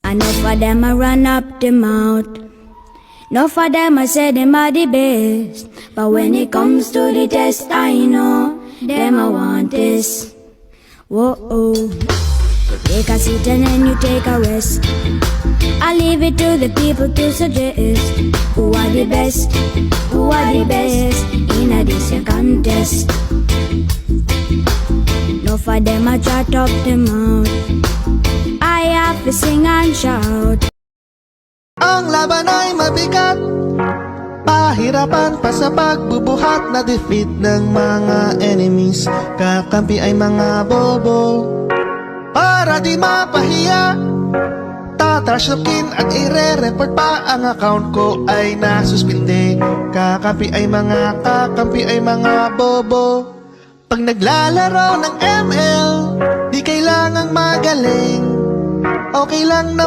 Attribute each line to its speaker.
Speaker 1: Enough of them a run up the mouth. Enough of them a say them are the best. But when it comes to the test, I know them a want this. Whoa, take a seat and then you take a rest. I leave it to the people to suggest who are the best, who are the best in a this contest. No for them a chat up the mouth. I have to sing and shout.
Speaker 2: Ang laban ay mabigat, pahirapan pa sa pagbubuhat na defeat ng mga enemies. Kakampi ay mga bobo, para di mapahiya. Tatrasyokin at ire-report pa ang account ko ay nasuspinde. Kakampi ay mga bobo. Pag naglalaro ng ML, di kailangang magaling, okay lang na